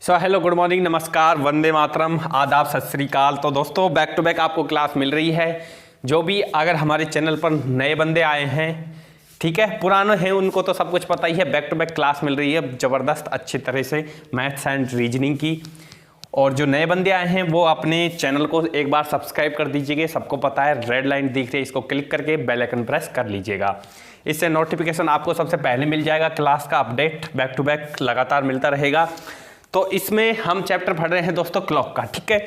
Hello good morning, नमस्कार, वंदे मातरम, आदाब, सत श्री अकाल। तो दोस्तों बैक टू बैक आपको क्लास मिल रही है। जो भी अगर हमारे चैनल पर नए बंदे आए हैं, ठीक है, पुराने हैं उनको तो सब कुछ पता ही है, बैक टू बैक क्लास मिल रही है ज़बरदस्त अच्छी तरह से मैथ्स एंड रीजनिंग की। और जो नए बंदे आए हैं वो अपने चैनल को एक बार सब्सक्राइब कर दीजिएगा। सबको पता है रेड लाइन दिख रही है, इसको क्लिक करके बेल आइकन प्रेस कर लीजिएगा। इससे नोटिफिकेशन आपको सबसे पहले मिल जाएगा, क्लास का अपडेट बैक टू बैक लगातार मिलता रहेगा। तो इसमें हम चैप्टर पढ़ रहे हैं दोस्तों क्लॉक का, ठीक है।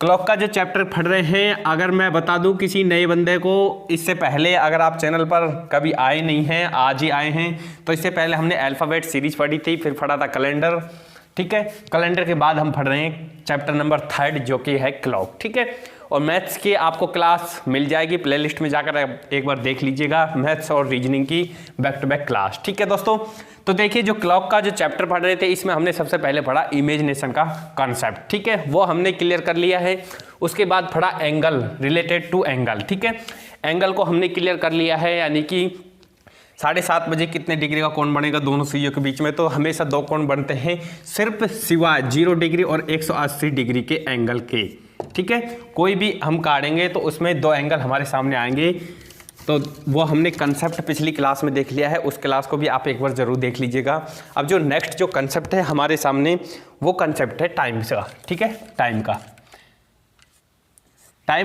क्लॉक का जो चैप्टर पढ़ रहे हैं, अगर मैं बता दूं किसी नए बंदे को, इससे पहले अगर आप चैनल पर कभी आए नहीं हैं, आज ही आए हैं, तो इससे पहले हमने अल्फ़ाबेट सीरीज पढ़ी थी, फिर पढ़ा था कैलेंडर, ठीक है। कैलेंडर के बाद हम पढ़ रहे हैं चैप्टर नंबर 3 जो कि है क्लॉक, ठीक है। और मैथ्स की आपको क्लास मिल जाएगी, प्लेलिस्ट में जाकर एक बार देख लीजिएगा, मैथ्स और रीजनिंग की बैक टू बैक क्लास, ठीक है दोस्तों। तो देखिए जो क्लॉक का जो चैप्टर पढ़ रहे थे, इसमें हमने सबसे पहले पढ़ा इमेजिनेशन का कॉन्सेप्ट, ठीक है, वो हमने क्लियर कर लिया है। उसके बाद पढ़ा एंगल, रिलेटेड टू एंगल, ठीक है, एंगल को हमने क्लियर कर लिया है, यानी कि 7:30 बजे कितने डिग्री का कोण बनेगा दोनों सुइयों के बीच में। तो हमेशा दो कोण बनते हैं, सिर्फ सिवाय 0 डिग्री और 180 डिग्री के एंगल के, ठीक है। कोई भी हम काटेंगे तो उसमें दो एंगल हमारे सामने आएंगे। तो वो हमने कंसेप्ट पिछली क्लास में देख लिया है, उस क्लास को भी आप एक बार ज़रूर देख लीजिएगा। अब जो नेक्स्ट जो कंसेप्ट है हमारे सामने, वो कंसेप्ट है टाइम का, ठीक है। टाइम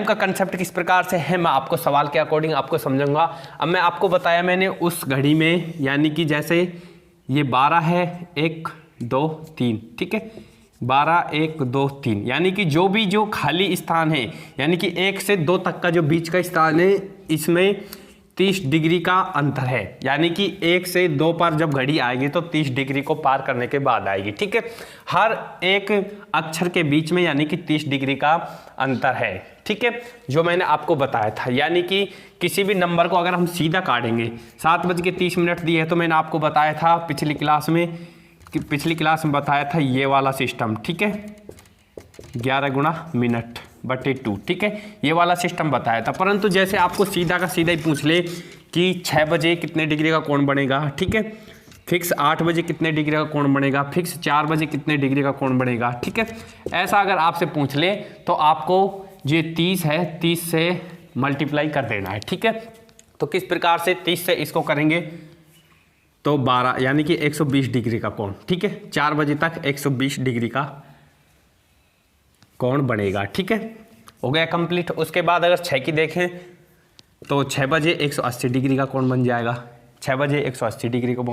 का कंसेप्ट किस प्रकार से है, मैं आपको सवाल के अकॉर्डिंग आपको समझाऊंगा। अब मैं आपको बताया मैंने उस घड़ी में, यानी कि जैसे ये 12 है, 1 2 3, ठीक है, 12 1 2 3, यानी कि जो खाली स्थान है, यानी कि 1 से 2 तक का जो बीच का स्थान है, इसमें 30 डिग्री का अंतर है। यानी कि 1 से 2 पर जब घड़ी आएगी तो 30 डिग्री को पार करने के बाद आएगी, ठीक है। हर एक अक्षर के बीच में यानी कि 30 डिग्री का अंतर है, ठीक है, जो मैंने आपको बताया था। यानी कि किसी भी नंबर को अगर हम सीधा काटेंगे, 7:30 दिए है, तो मैंने आपको बताया था पिछली क्लास में बताया था ये वाला सिस्टम, ठीक है, 11 गुणा मिनट बटे 2, ठीक है, ये वाला सिस्टम बताया था। परंतु जैसे आपको सीधा का सीधा ही पूछ ले कि 6 बजे कितने डिग्री का कोण बनेगा, ठीक है, फिक्स 8 बजे कितने डिग्री का कोण बनेगा, फिक्स 4 बजे कितने डिग्री का कोण बनेगा, ठीक है, ऐसा अगर आपसे पूछ ले तो आपको ये 30 है, 30 से मल्टीप्लाई कर देना है, ठीक है। तो किस प्रकार से 30 से इसको करेंगे तो 12, यानी कि 120 डिग्री का कोण, ठीक है, 4 बजे तक 120 डिग्री का कोण बनेगा, ठीक है, हो गया कंप्लीट। उसके बाद अगर 6 की देखें तो 6 बजे 180 डिग्री का कोण बन जाएगा, 6 बजे 180 डिग्री का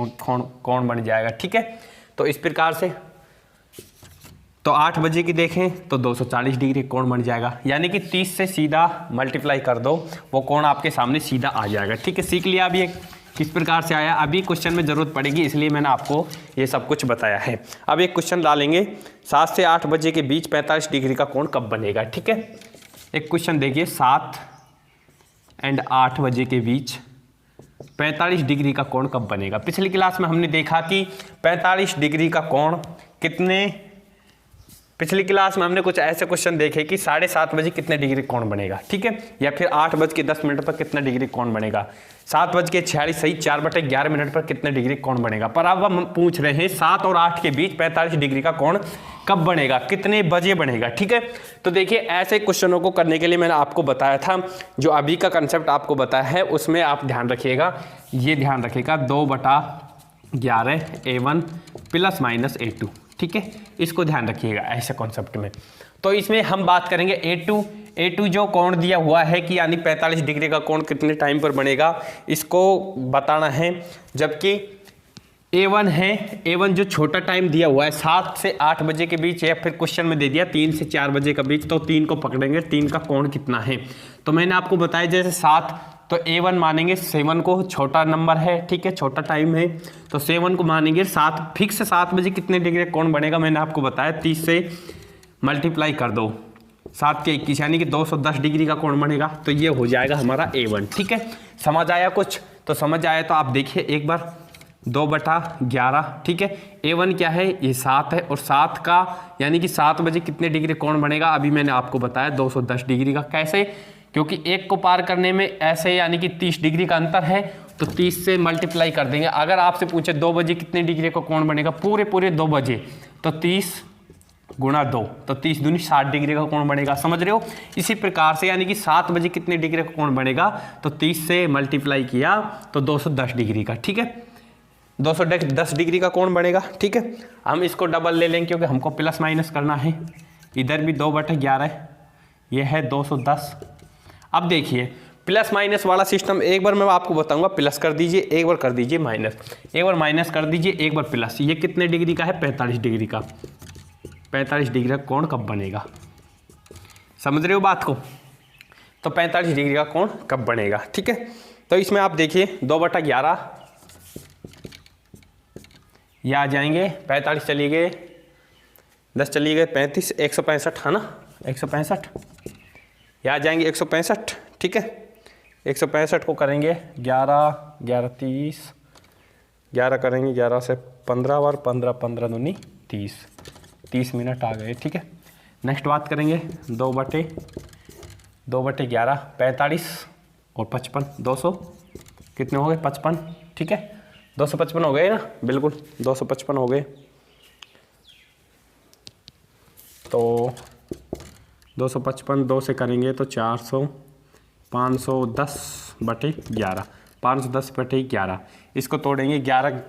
कोण बन जाएगा, ठीक है। तो इस प्रकार से तो 8 बजे की देखें तो 240 डिग्री कोण बन जाएगा, यानी कि 30 से सीधा मल्टीप्लाई कर दो, वो कोण आपके सामने सीधा आ जाएगा, ठीक है। सीख लिया अभी किस प्रकार से आया, अभी क्वेश्चन में ज़रूरत पड़ेगी, इसलिए मैंने आपको ये सब कुछ बताया है। अब एक क्वेश्चन डालेंगे, 7 से 8 बजे के बीच 45 डिग्री का कोण कब बनेगा, ठीक है। एक क्वेश्चन देखिए, 7 और 8 बजे के बीच 45 डिग्री का कोण कब बनेगा। पिछली क्लास में हमने देखा कि 45 डिग्री का कोण पिछली क्लास में हमने कुछ ऐसे क्वेश्चन देखे कि 7:30 बजे कितने डिग्री कोण बनेगा, ठीक है, या फिर 8:10 पर कितना डिग्री कोण बनेगा, 7:46 सही 4/11 पर कितने डिग्री कोण बनेगा। पर अब हम पूछ रहे हैं 7 और 8 के बीच 45 डिग्री का कोण कब बनेगा, कितने बजे बनेगा, ठीक है। तो देखिए ऐसे क्वेश्चनों को करने के लिए मैंने आपको बताया था, जो अभी का कंसेप्ट आपको बताया है उसमें आप ध्यान रखिएगा, ये ध्यान रखिएगा 2/11 A1 ± A2, ठीक है, इसको ध्यान रखिएगा ऐसे कॉन्सेप्ट में। तो इसमें हम बात करेंगे A2 जो कोण दिया हुआ है कि यानी 45 डिग्री का कोण कितने टाइम पर बनेगा, इसको बताना है। जबकि A1 है, A1 जो छोटा टाइम दिया हुआ है 7 से 8 बजे के बीच, या फिर क्वेश्चन में दे दिया 3 से 4 बजे के बीच, तो 3 को पकड़ेंगे, 3 का कोण कितना है। तो मैंने आपको बताया जैसे 7, तो A1 मानेंगे 7 को, छोटा नंबर है, ठीक है, छोटा टाइम है, तो 7 को मानेंगे 7, फिक्स 7 बजे कितने डिग्री कोण बनेगा मैंने आपको बताया, 30 से मल्टीप्लाई कर दो, 7 के 21, यानी कि 210 डिग्री का कोण बनेगा। तो ये हो जाएगा हमारा A1, ठीक है। समझ आया कुछ? तो समझ आया तो आप देखिए एक बार 2/11, ठीक है। A1 क्या है, ये 7 है, और 7 का यानी कि 7 बजे कितने डिग्री कोण बनेगा, अभी मैंने आपको बताया 210 डिग्री का। कैसे? क्योंकि 1 को पार करने में ऐसे यानी कि 30 डिग्री का अंतर है, तो 30 से मल्टीप्लाई कर देंगे। अगर आपसे पूछे 2 बजे कितने डिग्री का कोण बनेगा, पूरे 2 बजे, तो 30 गुणा 2, तो 30 दूनी 60 डिग्री का कोण बनेगा। समझ रहे हो? इसी प्रकार से यानी कि 7 बजे कितने डिग्री का कोण बनेगा, तो 30 से मल्टीप्लाई किया तो 210 डिग्री का। ठीक है, 210 डिग्री का कोण बनेगा। ठीक है, हम इसको डबल ले लेंगे क्योंकि हमको प्लस माइनस करना है। इधर भी 2/11, ये है 210। अब देखिए प्लस माइनस वाला सिस्टम एक बार मैं आपको बताऊंगा, प्लस कर दीजिए, एक बार कर दीजिए माइनस, एक बार माइनस कर दीजिए, एक बार प्लस। ये कितने डिग्री का है, 45 डिग्री का। 45 डिग्री का कोण कब बनेगा, समझ रहे हो बात को? तो 45 डिग्री का कोण कब बनेगा। ठीक है, तो इसमें आप देखिए 2/11, ये आ जाएंगे 45 चली गए, 10 चली गए 35, 165 है ना, 165, ये आ जाएंगे 165। ठीक है, 165 को करेंगे 11, 11 30, 11 करेंगे 11 से 15 बार, 15 दूनी 30, 30 मिनट आ गए। ठीक है, नेक्स्ट बात करेंगे 2/11, 45 और 55, 200 कितने हो गए, 55। ठीक है, 255 हो गए ना, बिल्कुल 255 हो गए। तो 255 2 से करेंगे तो 400, 510/11, 510/11। इसको तोड़ेंगे 11,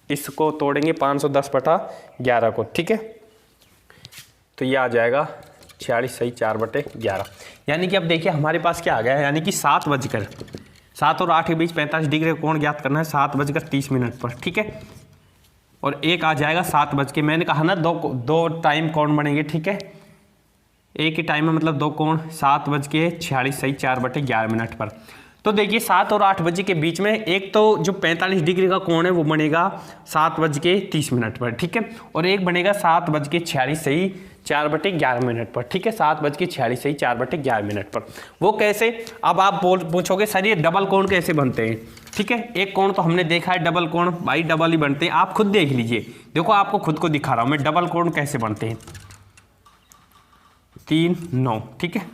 इसको तोड़ेंगे 510/11 को। ठीक है, तो ये आ जाएगा 46 सही 4/11। यानी कि अब देखिए हमारे पास क्या आ गया है, यानी कि 7 और 8 के बीच 45 डिग्री का कोण ज्ञात करना है 7:30 पर। ठीक है, और एक आ जाएगा 7 बज के, मैंने कहा ना दो टाइम कोण बनेंगे। ठीक है, एक ही टाइम में मतलब 2 कोण, 7:46 सही 4/11 पर। तो देखिए 7 और 8 बजे के बीच में एक तो जो 45 डिग्री का कोण है वो बनेगा 7:30 पर। ठीक है, और एक बनेगा 7:46 सही 4/11 पर। ठीक है, 7:46 सही 4/11 पर। वो कैसे, अब आप पूछोगे सर ये डबल कोण कैसे बनते हैं। ठीक है, एक कोण तो हमने देखा है डबल कोण, भाई डबल ही बनते हैं, आप खुद देख लीजिए। देखो आपको खुद को दिखा रहा हूं मैं डबल कोण कैसे बनते हैं। 3 9, ठीक है,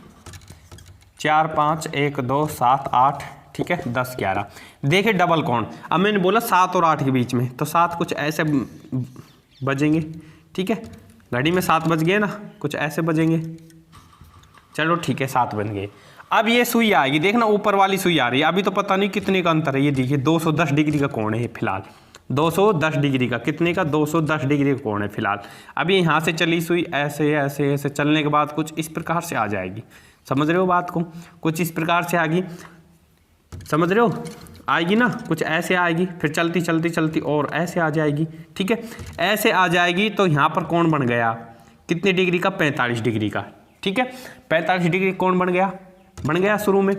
4 5 1 2 7 8, ठीक है, 10 11। देखिए डबल कोण, अब मैंने बोला 7 और 8 के बीच में, तो 7 कुछ ऐसे बजेंगे। ठीक है, घड़ी में 7 बज गए ना, कुछ ऐसे बजेंगे। चलो ठीक है 7 बन गए। अब ये सुई आएगी, देखना ऊपर वाली सुई आ रही है, अभी तो पता नहीं कितने का अंतर है। ये देखिए 210 डिग्री का कोण है फिलहाल, 210 डिग्री का, कितने का, 210 डिग्री का कोण है फिलहाल। अभी यहाँ से चली सुई ऐसे ऐसे ऐसे चलने के बाद कुछ इस प्रकार से आ जाएगी। समझ रहे हो बात को? कुछ इस प्रकार से आएगी, समझ रहे हो? आएगी ना, कुछ ऐसे आएगी, फिर चलती चलती चलती और ऐसे आ जाएगी। ठीक है, ऐसे आ जाएगी तो यहाँ पर कोण बन गया कितने डिग्री का, 45 डिग्री का। ठीक है, 45 डिग्री कोण बन गया शुरू में,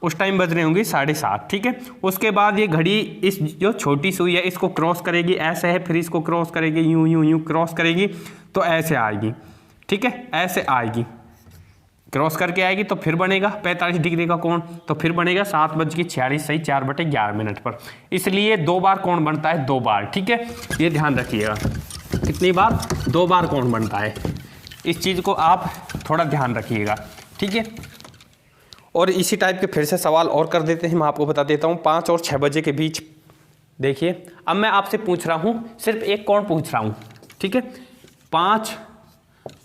उस टाइम बज रहे होंगे 7:30। ठीक है, उसके बाद ये घड़ी इस जो छोटी सुई है इसको क्रॉस करेगी, ऐसे है, फिर इसको क्रॉस करेगी, यूं यूं यूं क्रॉस करेगी तो ऐसे आएगी। ठीक है, ऐसे आएगी, क्रॉस करके आएगी तो फिर बनेगा 45 डिग्री का कोण, तो फिर बनेगा 7:46 सही 4/11 पर। इसलिए 2 बार कोण बनता है, 2 बार। ठीक है, ये ध्यान रखिएगा, कितनी बार, 2 बार कोण बनता है। इस चीज़ को आप थोड़ा ध्यान रखिएगा। ठीक है, और इसी टाइप के फिर से सवाल और कर देते हैं, मैं आपको बता देता हूँ। 5 और 6 बजे के बीच देखिए, अब मैं आपसे पूछ रहा हूँ, सिर्फ एक कोण पूछ रहा हूँ। ठीक है,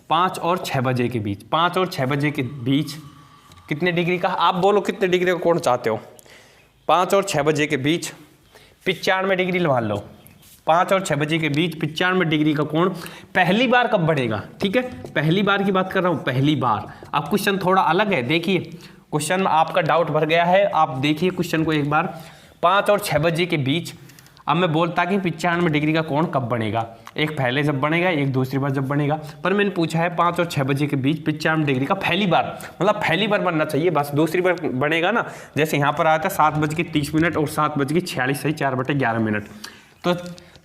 5 और 6 बजे के बीच, 5 और 6 बजे के बीच कितने डिग्री का, आप बोलो कितने डिग्री का कोण चाहते हो। 5 और 6 बजे के बीच 95 डिग्री मान लो। 5 और 6 बजे के बीच 95 डिग्री का कोण पहली बार कब बढ़ेगा। ठीक है, पहली बार की बात कर रहा हूँ, पहली बार। अब क्वेश्चन थोड़ा अलग है, देखिए क्वेश्चन आपका डाउट भर गया है, आप देखिए क्वेश्चन को एक बार। 5 और 6 बजे के बीच, अब मैं बोलता कि 95 डिग्री का कोण कब बनेगा, एक पहले जब बनेगा, एक दूसरी बार जब बनेगा। पर मैंने पूछा है 5 और 6 बजे के बीच 95 डिग्री का पहली बार, मतलब पहली बार बनना चाहिए, बस दूसरी बार बनेगा ना। जैसे यहाँ पर आया था 7:30 और 7:46 सही 4/11। तो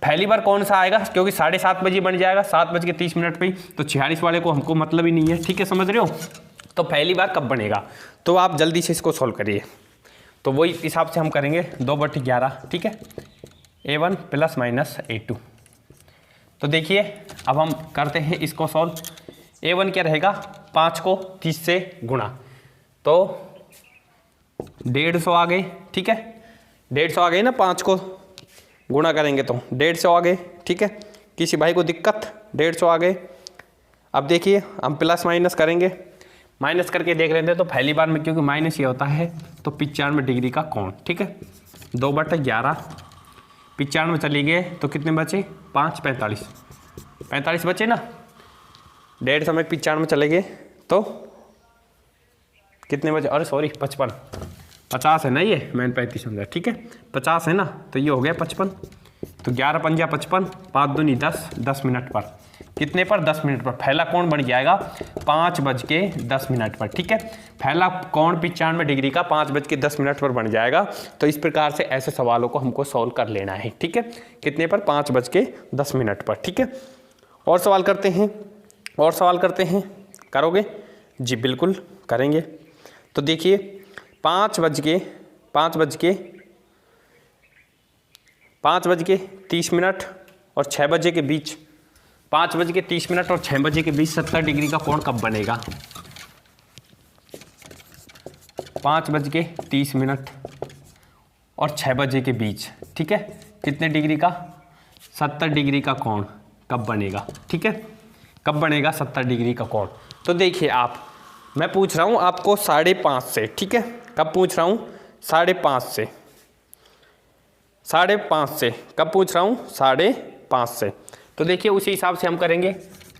पहली बार कौन सा आएगा, क्योंकि 7:30 बजे बन जाएगा 7:30 पे, तो 46 वाले को हमको मतलब ही नहीं है। ठीक है, समझ रहे हो? तो पहली बार कब बनेगा, तो आप जल्दी से इसको सॉल्व करिए। तो वही हिसाब से हम करेंगे 2/11। ठीक है, A1 + - A2। तो देखिए अब हम करते हैं इसको सॉल्व। A1 क्या रहेगा, 5 को 30 से गुणा, तो 150 आ गए। ठीक है, 150 आ गए ना, 5 को गुणा करेंगे तो 150 आ गए। ठीक है, किसी भाई को दिक्कत? 150 आ गए। अब देखिए हम प्लस माइनस करेंगे, माइनस करके देख लेते हैं। तो पहली बार में क्योंकि माइनस ये होता है तो 95 डिग्री का कोण। ठीक है, 2/11, 95 चली गए तो कितने बचे? 5, 45 बचे ना। 150 में 95 चले गए तो कितने बचे? अरे सॉरी 55, 50 है ना ये, मैंने 35 समझा। ठीक है, 50 है ना, तो ये हो गया 55। तो 11 पंजा 55, 5 दूनी 10, 10 मिनट पर। कितने पर? 10 मिनट पर। पहला कोण बन जाएगा 5:10 पर। ठीक है, पहला कोण 95 डिग्री का 5:10 पर बन जाएगा। तो इस प्रकार से ऐसे सवालों को हमको सॉल्व कर लेना है। ठीक है, कितने पर? 5:10 पर। ठीक है, और सवाल करते हैं, और सवाल करते हैं। करोगे? जी बिल्कुल करेंगे। तो देखिए 5:30 और 6 बजे के बीच, 5:30 और 6 बजे के बीच 70 डिग्री का कोण कब बनेगा? 5:30 और 6 बजे के बीच। ठीक है, कितने डिग्री का? 70 डिग्री का कोण कब बनेगा? ठीक है, कब बनेगा 70 डिग्री का कोण? तो देखिए आप, मैं पूछ रहा हूँ आपको 5:30 से। ठीक है, कब पूछ रहा हूँ? 5:30 से। 5:30 से कब पूछ रहा हूँ? 5:30 से। तो देखिए उसी हिसाब से हम करेंगे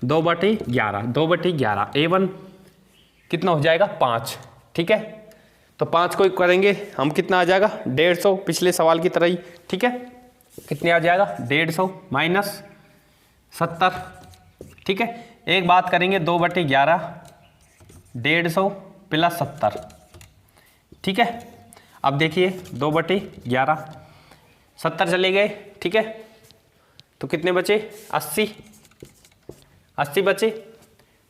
2/11 A1 कितना हो जाएगा? 5। ठीक है, तो 5 को करेंगे हम, कितना आ जाएगा? 150, पिछले सवाल की तरह ही। ठीक है, कितने आ जाएगा? 150 माइनस 70। ठीक है, एक बात करेंगे 2/11, 150 प्लस 70। ठीक है, अब देखिए 2/11, 70 चले गए। ठीक है, तो कितने बचे? 80 बचे।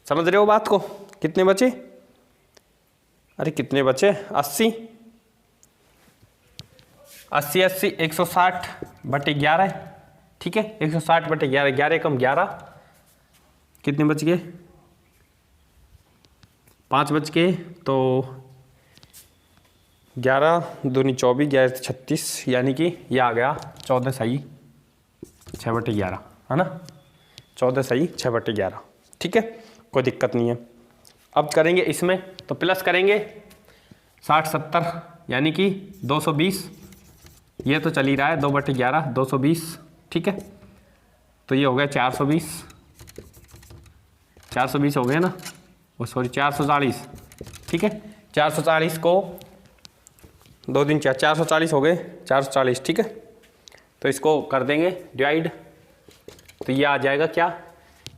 समझ रहे हो बात को? कितने बचे? अरे कितने बचे? 80 160/11। ठीक है, 160/11, 11 कम 11, कितने बच गए? 5 बच गए। तो 11 दूनी 24, 11 36, यानी कि ये आ गया 14 सही 6/11, है ना? 14 सही 6/11। ठीक है, कोई दिक्कत नहीं है। अब करेंगे इसमें तो प्लस करेंगे 60 70, यानी कि 220। ये तो चल ही रहा है 2/11, 220। ठीक है, तो ये हो गया 420 हो गए ना, वो सॉरी 440। ठीक है, 440 को 2 दिन 440 हो गए, 440। ठीक है, तो इसको कर देंगे डिवाइड, तो ये आ जाएगा क्या?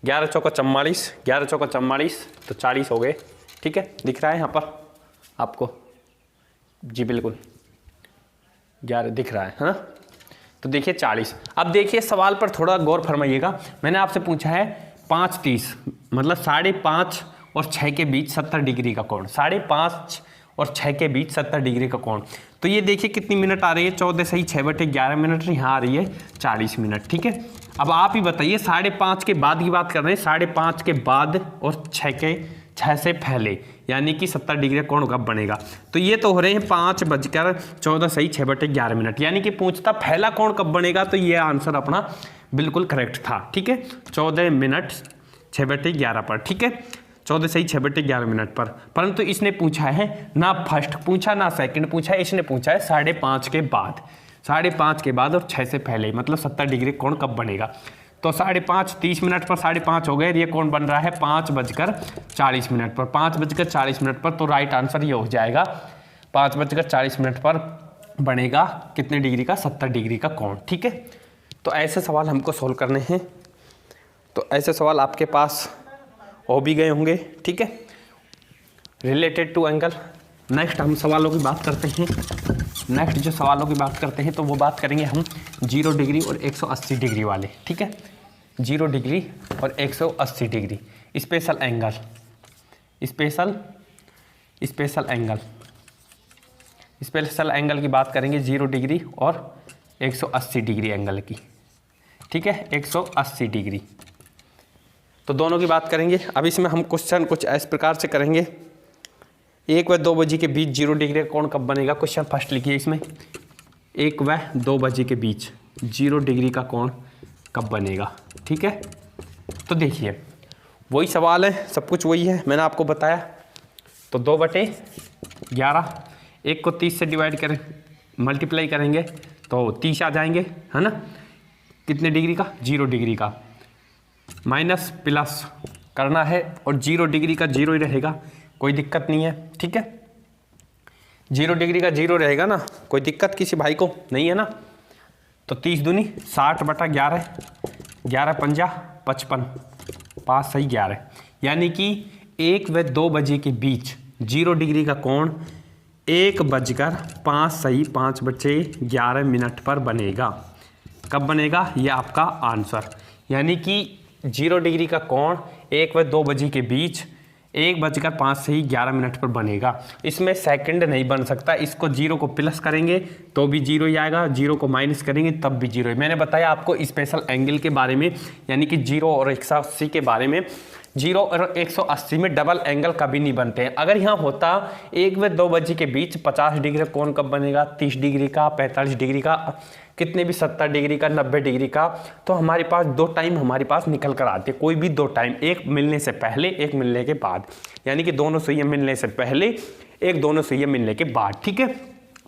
11 चौका 44, 11 चौका 44, तो 40 हो गए। ठीक है, दिख रहा है यहाँ पर आपको? जी बिल्कुल 11 दिख रहा है ना? तो देखिए 40। अब देखिए सवाल पर थोड़ा गौर फरमाइएगा। मैंने आपसे पूछा है 5:30, मतलब 5:30 और 6 के बीच 70 डिग्री का कोण। 5:30 और 6 के बीच 70 डिग्री का कोण। तो ये देखिए कितनी मिनट आ रही है? 14 सही 6/11 मिनट, यहाँ आ रही है 40 मिनट। ठीक है, अब आप ही बताइए 5:30 के बाद की बात कर रहे हैं, 5:30 के बाद और 6 से पहले, यानी कि 70 डिग्री कोण कब बनेगा? तो ये तो हो रहे हैं 5:14 सही 6/11 मिनट, यानी कि पूछता पहला कोण कब बनेगा, तो ये आंसर अपना बिल्कुल करेक्ट था। ठीक है, 14 मिनट 6/11 पर। ठीक है, 14 सही 6/11 मिनट पर। परंतु इसने पूछा है ना फर्स्ट पूछा ना सेकंड पूछा, इसने पूछा है 5:30 के बाद, 5:30 के बाद और 6 से पहले, मतलब 70 डिग्री कोण कब बनेगा? तो 5:30 30 मिनट पर 5:30 हो गए, ये कोण बन रहा है 5:40 मिनट पर। 5:40 मिनट पर, तो राइट आंसर ये हो जाएगा 5:40 मिनट पर बनेगा कितने डिग्री का? 70 डिग्री का कोण। ठीक है, तो ऐसे सवाल हमको सोल्व करने हैं। तो ऐसे सवाल आपके पास हो भी गए होंगे। ठीक है, रिलेटेड टू एंगल। नेक्स्ट हम सवालों की बात करते हैं। नेक्स्ट जो सवालों की बात करते हैं तो वो बात करेंगे हम 0 डिग्री और 180 डिग्री वाले। ठीक है, 0 डिग्री और 180 degree special angle, special angle की बात करेंगे 0 डिग्री और 180 डिग्री एंगल की। ठीक है, 180 डिग्री, तो दोनों की बात करेंगे। अब इसमें हम क्वेश्चन कुछ इस प्रकार से करेंगे, 1 व 2 बजे के बीच 0 डिग्री का कोण कब बनेगा? क्वेश्चन फर्स्ट लिखिए इसमें, 1 व 2 बजे के बीच 0 डिग्री का कोण कब बनेगा। ठीक है, तो देखिए वही सवाल है, सब कुछ वही है, मैंने आपको बताया। तो 2/11, 1 को 30 से डिवाइड करें, मल्टीप्लाई करेंगे तो 30 आ जाएंगे, है ना। कितने डिग्री का, 0 डिग्री का, माइनस प्लस करना है और 0 डिग्री का 0 ही रहेगा, कोई दिक्कत नहीं है। ठीक है, 0 डिग्री का 0 रहेगा ना, कोई दिक्कत किसी भाई को नहीं है ना। तो 30 दूनी 60/11, 11 पंजा 55, 5 सही 11, यानी कि 1 व 2 बजे के बीच 0 डिग्री का कोण 1:05 सही 5:11 पर बनेगा। कब बनेगा, ये आपका आंसर, यानी कि 0 डिग्री का कोण 1 व 2 बजे के बीच 1:05 सही 11 पर बनेगा। इसमें सेकंड नहीं बन सकता, इसको 0 को प्लस करेंगे तो भी 0 ही आएगा, 0 को माइनस करेंगे तब भी 0 ही। मैंने बताया आपको स्पेशल एंगल के बारे में, यानी कि 0 और 180 के बारे में। 0 और 180 में डबल एंगल कभी नहीं बनते हैं। अगर यहाँ होता 1 व 2 बजे के बीच 50 डिग्री का कोण कब बनेगा, 30 डिग्री का, 45 डिग्री का, कितने भी 70 डिग्री का, 90 डिग्री का, तो हमारे पास 2 टाइम हमारे पास निकल कर आते, कोई भी 2 टाइम, एक मिलने से पहले, एक मिलने के बाद, यानी कि दोनों सुइयां मिलने से पहले, एक दोनों सुइयां मिलने के बाद। ठीक है,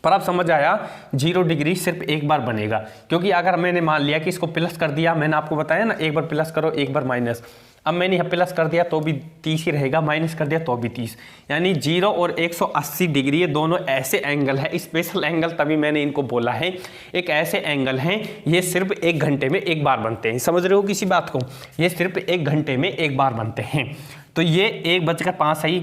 पर अब समझ आया 0 डिग्री सिर्फ एक बार बनेगा, क्योंकि अगर मैंने मान लिया कि इसको प्लस कर दिया, मैंने आपको बताया ना, एक बार प्लस करो एक बार माइनस, अब मैंने यहाँ प्लस कर दिया तो भी 30 ही रहेगा, माइनस कर दिया तो भी 30, यानी 0 और 180 डिग्री, ये दोनों ऐसे एंगल है, स्पेशल एंगल, तभी मैंने इनको बोला है एक ऐसे एंगल हैं, ये सिर्फ 1 घंटे में एक बार बनते हैं। समझ रहे हो किसी बात को, ये सिर्फ 1 घंटे में एक बार बनते हैं। तो ये 1:05 सही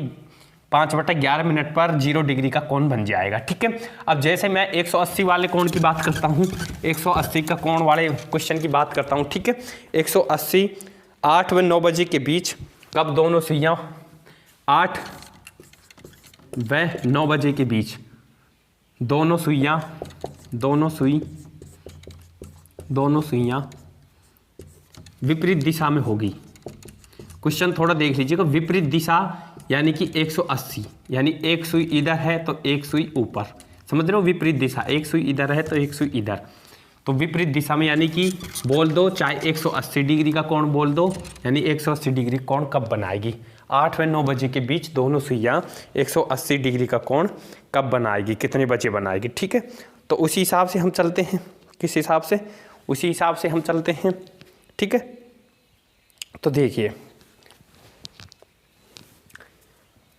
5/11 पर 0 डिग्री का कोण बन जाएगा। ठीक है, अब जैसे मैं 180 वाले कोण की बात करता हूँ, 180 का कोण वाले क्वेश्चन की बात करता हूँ। ठीक है, 180 8 व 9 बजे के बीच कब दोनों सुइयां, 8 व 9 बजे के बीच दोनों सुइयां विपरीत दिशा में होगी। क्वेश्चन थोड़ा देख लीजिएगा, विपरीत दिशा यानी कि 180, यानी एक सुई इधर है तो एक सुई ऊपर, समझ रहे हो, विपरीत दिशा, एक सुई इधर है तो एक सुई इधर, तो विपरीत दिशा में, यानी कि बोल दो चाहे 180 डिग्री का कोण बोल दो, यानी 180 डिग्री कोण कब बनाएगी, 8 व 9 बजे के बीच दोनों सुइयां 180 डिग्री का कोण कब बनाएगी, कितने बजे बनाएगी। ठीक है, तो उसी हिसाब से हम चलते हैं, किस हिसाब से, उसी हिसाब से हम चलते हैं। ठीक है, तो देखिए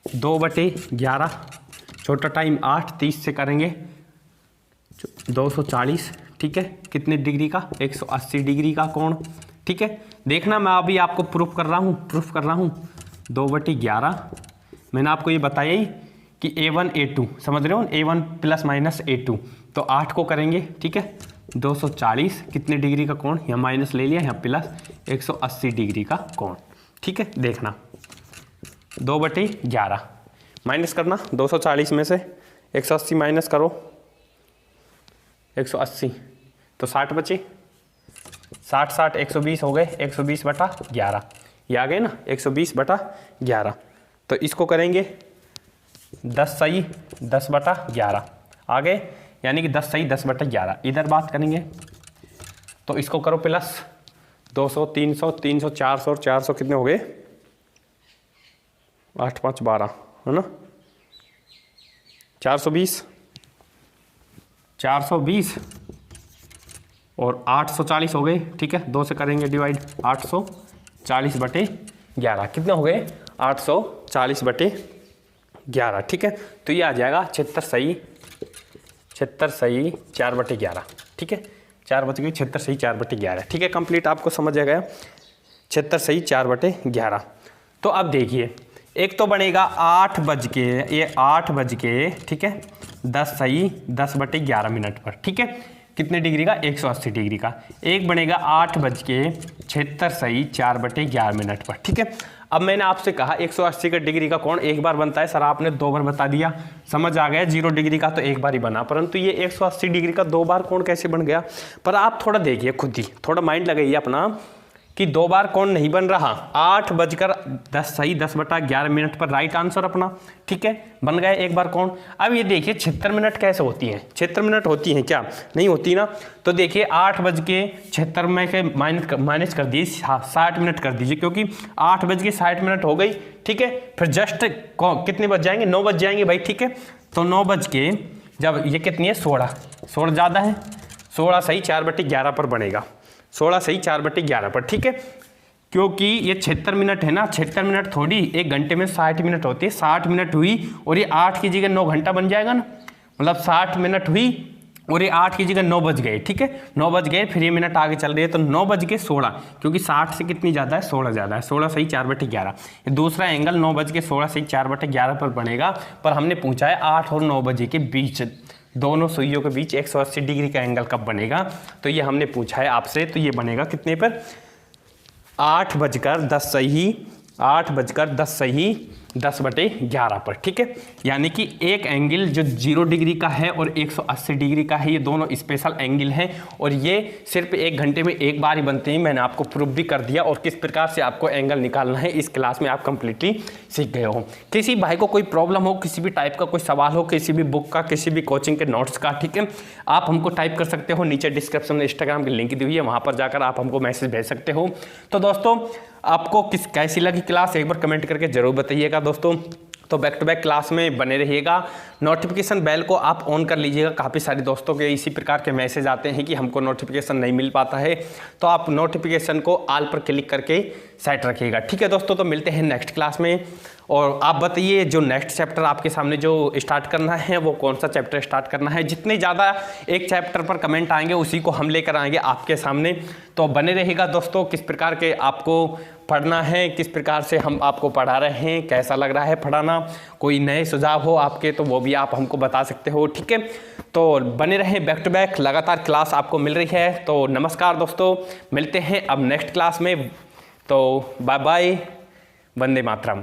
2/11, छोटा टाइम 8, 30 से करेंगे 240। ठीक है, कितने डिग्री का, 180 डिग्री का कोण। ठीक है, देखना मैं अभी आपको प्रूफ कर रहा हूँ 2/11, मैंने आपको ये बताया ही कि A1 A2, समझ रहे हो, A1 प्लस माइनस A2, तो 8 को करेंगे। ठीक है, 240 कितने डिग्री का कोण, यहाँ माइनस ले लिया, यहाँ प्लस 180 डिग्री का कोण। ठीक है, देखना 2/11 माइनस करना, 240 में से 180 माइनस करो 180, तो 60 बचे, 60 120 हो गए, 120/11, ये आ गए ना, 120/11। तो इसको करेंगे 10 सही 10/11 आ गए, यानी कि 10 सही 10/11। इधर बात करेंगे तो इसको करो प्लस 200 300 300 400 और 400 कितने हो गए, 8 5 12, है ना, 420 और 840 हो गए। ठीक है, 2 से करेंगे डिवाइड, 840/11 कितने हो गए, 840/11। ठीक है, तो ये आ जाएगा 76 सही 4/11। ठीक है, 4 बच गए, 76 सही 4/11। ठीक है, कंप्लीट आपको समझ आ गया, 76 सही 4/11। तो अब देखिए, एक तो बनेगा 8 बज के, ये 8 बज के, ठीक है, 10 सही 10/11 पर। ठीक है, कितने डिग्री का, 180 डिग्री का। एक बनेगा 8 बज के 76 सही 4/11 पर। ठीक है, अब मैंने आपसे कहा 180 का डिग्री का कोण एक बार बनता है, सर आपने 2 बार बता दिया, समझ आ गया, 0 डिग्री का तो एक बार ही बना, परंतु ये 180 डिग्री का 2 बार कोण कैसे बन गया। पर आप थोड़ा देखिए खुद ही, थोड़ा माइंड लगाइए अपना, कि 2 बार कौन नहीं बन रहा। 8:10 सही 10/11 पर राइट आंसर अपना, ठीक है, बन गया एक बार कौन। अब ये देखिए 76 मिनट कैसे होती हैं, 76 मिनट होती हैं क्या, नहीं होती ना। तो देखिए 8:76 में के माइनस कर दीजिए, 60 मिनट कर दीजिए, क्योंकि 8:60 हो गई, ठीक है। फिर जस्ट कितने बज जाएंगे, 9 बज जाएंगे भाई, ठीक है। तो 9 बज के जब ये कितनी है 16 ज़्यादा है, 16 सही 4/11 पर बनेगा, 16 सही 4/11 पर, ठीक है। क्योंकि ये 76 मिनट है ना, 76 मिनट थोड़ी, 1 घंटे में 60 मिनट होती है, 60 मिनट हुई और ये 8 की जगह 9 घंटा बन जाएगा ना, मतलब 60 मिनट हुई और ये 8 की जगह 9 बज गए, ठीक है, 9 बज गए, फिर ये मिनट आगे चल रही है तो 9:16, क्योंकि 60 से कितनी ज़्यादा है, 16 ज़्यादा है, 16 सही 4/11। दूसरा एंगल 9:16 सही 4/11 पर बनेगा, पर हमने पूछा है 8 और 9 बजे के बीच, दोनों सुइयों के बीच 180 डिग्री का एंगल कब बनेगा, तो ये हमने पूछा है आपसे। तो ये बनेगा कितने पर, 8:10 सही 8:10 सही 10/11 पर, ठीक है। यानी कि एक एंगल जो 0 डिग्री का है और 180 डिग्री का है, ये दोनों स्पेशल एंगल हैं और ये सिर्फ 1 घंटे में एक बार ही बनते हैं। मैंने आपको प्रूफ भी कर दिया और किस प्रकार से आपको एंगल निकालना है इस क्लास में आप कंप्लीटली सीख गए हो। किसी भाई को कोई प्रॉब्लम हो, किसी भी टाइप का कोई सवाल हो, किसी भी बुक का, किसी भी कोचिंग के नोट्स का, ठीक है, आप हमको टाइप कर सकते हो, नीचे डिस्क्रिप्शन में इंस्टाग्राम की लिंक दी हुई है, वहाँ पर जाकर आप हमको मैसेज भेज सकते हो। तो दोस्तों आपको कैसी लगी क्लास एक बार कमेंट करके जरूर बताइएगा दोस्तों। तो बैक टू बैक क्लास में बने रहिएगा, नोटिफिकेशन बेल को आप ऑन कर लीजिएगा। काफ़ी सारे दोस्तों के इसी प्रकार के मैसेज आते हैं कि हमको नोटिफिकेशन नहीं मिल पाता है, तो आप नोटिफिकेशन को ऑल पर क्लिक करके सेट रखिएगा, ठीक है दोस्तों। तो मिलते हैं नेक्स्ट क्लास में, और आप बताइए जो नेक्स्ट चैप्टर आपके सामने जो स्टार्ट करना है वो कौन सा चैप्टर स्टार्ट करना है। जितने ज़्यादा एक चैप्टर पर कमेंट आएंगे उसी को हम लेकर आएंगे आपके सामने। तो बने रहेगा दोस्तों, किस प्रकार के आपको पढ़ना है, किस प्रकार से हम आपको पढ़ा रहे हैं, कैसा लग रहा है पढ़ाना, कोई नए सुझाव हो आपके तो वो भी आप हमको बता सकते हो, ठीक है। तो बने रहें, बैक टू बैक लगातार क्लास आपको मिल रही है। तो नमस्कार दोस्तों, मिलते हैं अब नेक्स्ट क्लास में। तो बाय बाय, वंदे मातरम।